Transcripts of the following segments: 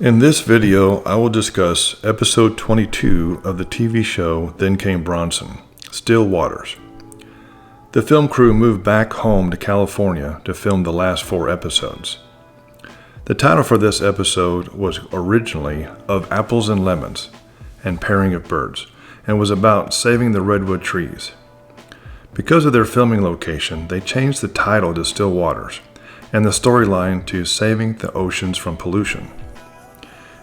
In this video, I will discuss episode 22 of the TV show Then Came Bronson, Still Waters. The film crew moved back home to California to film the last 4 episodes. The title for this episode was originally Of Apples and Lemons and Pairing of Birds, and was about saving the redwood trees. Because of their filming location, they changed the title to Still Waters and the storyline to Saving the Oceans from Pollution.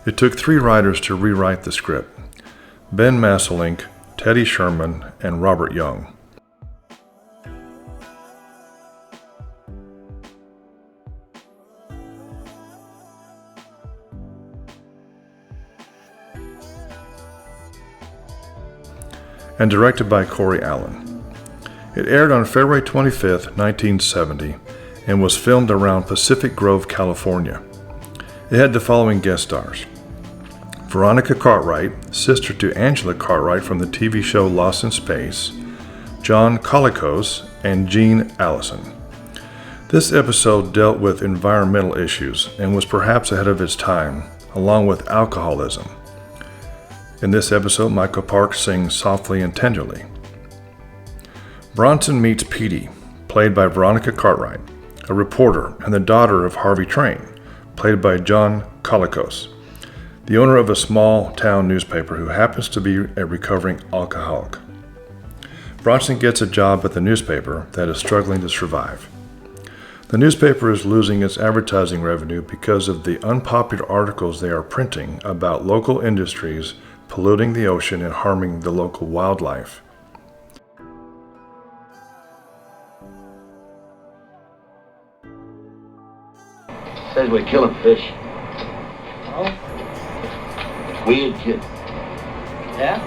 It took 3 writers to rewrite the script: Ben Masselink, Teddy Sherman, and Robert Young. And directed by Corey Allen. It aired on February 25, 1970, and was filmed around Pacific Grove, California. It had the following guest stars: Veronica Cartwright, sister to Angela Cartwright from the TV show Lost in Space, John Colicos, and Jean Allison. This episode dealt with environmental issues and was perhaps ahead of its time, along with alcoholism. In this episode, Michael Parks sings Softly and Tenderly. Bronson meets Petey, played by Veronica Cartwright, a reporter and the daughter of Harvey Train, played by John Colicos, the owner of a small town newspaper who happens to be a recovering alcoholic. Bronson gets a job at the newspaper that is struggling to survive. The newspaper is losing its advertising revenue because of the unpopular articles they are printing about local industries polluting the ocean and harming the local wildlife. Says we're killing fish. Oh? Weird kid. Yeah?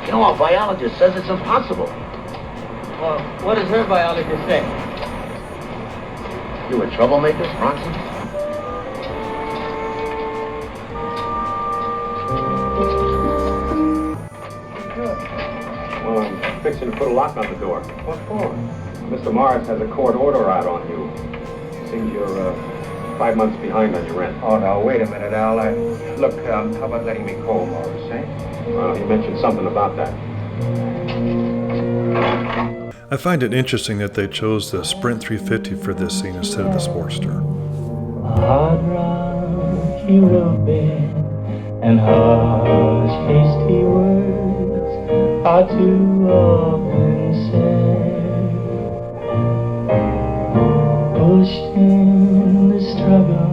You know, our biologist says it's impossible. Well, what does her biologist say? You a troublemaker, Bronson? Well, I'm fixing to put a lock on the door. What for? Mr. Morris has a court order out on you. Seems you're 5 months behind on your rent. Oh, now, wait a minute, Al. Look, how about letting me call Morris, eh? Well, he mentioned something about that. I find it interesting that they chose the Sprint 350 for this scene instead of the Sportster. Hard rocky roadbed and harsh, hasty words are too often said. Pushed in the struggle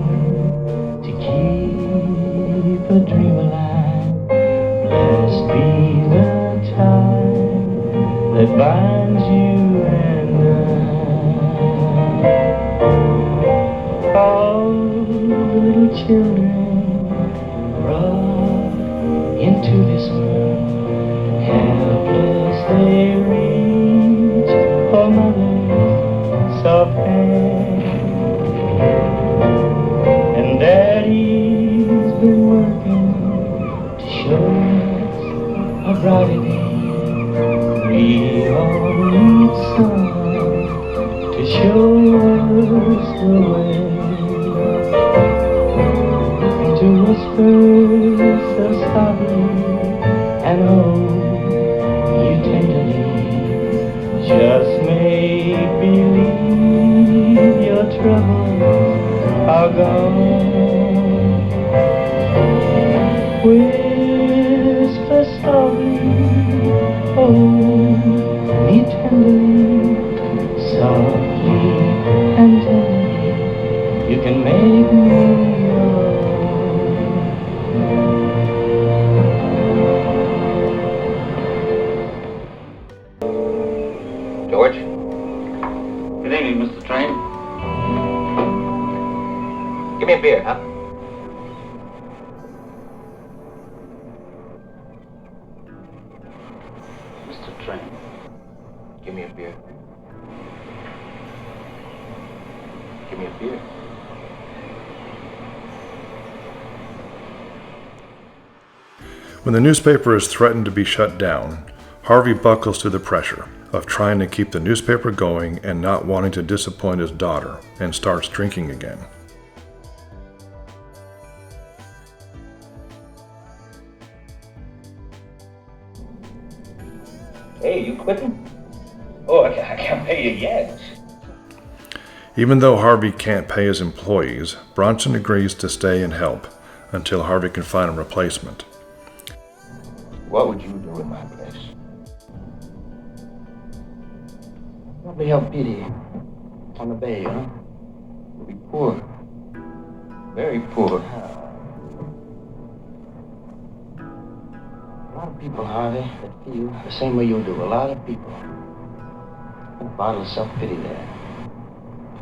to keep a dream alive. Blessed be the tie that binds you and I. All little children brought into this world, helpless they reach for mother's soft hand. And Daddy's been working to show us a brighter day. We all need someone to show us the way, and to whisper so softly and hold you tenderly. Just make believe your troubles are gone. Whisper softly, hold me tenderly, softly and tenderly. You can make me yours. George? Good evening, Mr. Train. Give me a beer, huh? Mr. Train. Give me a beer. Give me a beer. When the newspaper is threatened to be shut down, Harvey buckles to the pressure of trying to keep the newspaper going and not wanting to disappoint his daughter, and starts drinking again. Oh, I can't pay you yet. Even though Harvey can't pay his employees, Bronson agrees to stay and help until Harvey can find a replacement. What would you do in my place? Probably help Petey on the bay, huh? You'll be poor. Very poor. A lot of people, Harvey, that feel the same way you do. A lot of people. And a bottle of self-pity there.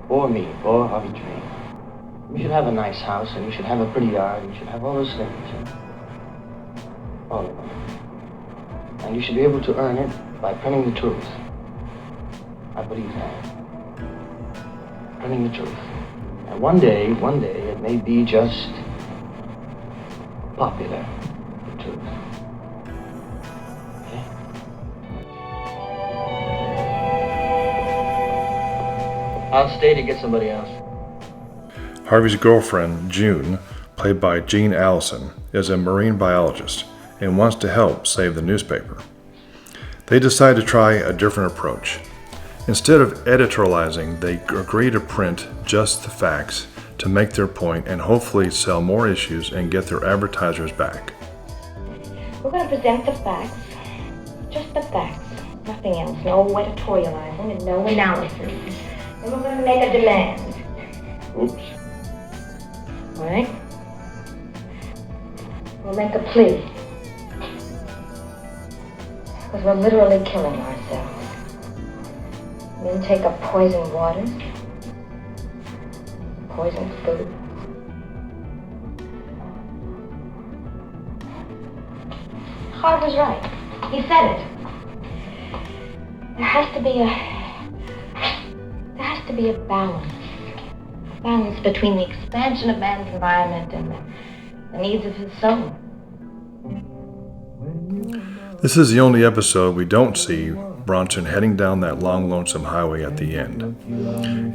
Poor me, poor Harvey Train. You should have a nice house, and you should have a pretty yard, and you should have all those things. All of them. And you should be able to earn it by printing the truth. I believe that. Printing the truth. And one day, it may be just popular, the truth. Okay? I'll stay to get somebody else. Harvey's girlfriend, June, played by Jean Allison, is a marine biologist and wants to help save the newspaper. They decide to try a different approach. Instead of editorializing, they agree to print just the facts to make their point and hopefully sell more issues and get their advertisers back. We're going to present the facts, just the facts, nothing else. No editorializing and no analysis. And we're going to make a demand. Oops. All right? We'll make a plea. Because we're literally killing ourselves. Men take up poisoned waters, poisoned food. Harvey's right. He said it. There has to be a balance. Balance between the expansion of man's environment and the needs of his soul. This is the only episode we don't see Bronson heading down that long, lonesome highway at the end.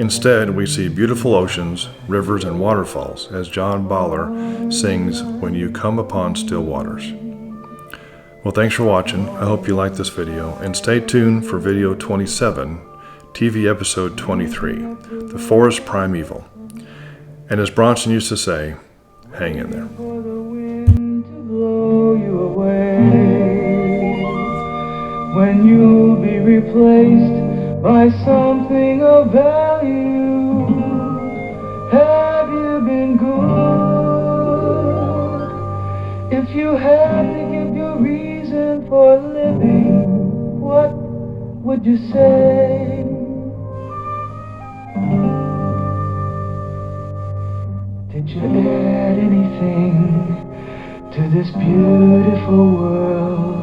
Instead, we see beautiful oceans, rivers, and waterfalls as John Baller sings When You Come Upon Still Waters. Well, thanks for watching. I hope you liked this video, and stay tuned for video 27, TV episode 23, The Forest Primeval. And as Bronson used to say, hang in there. For the wind to blow you away, when you'll be replaced by something of value. Have you been good? If you had to give your reason for living, what would you say? Did you add anything to this beautiful world?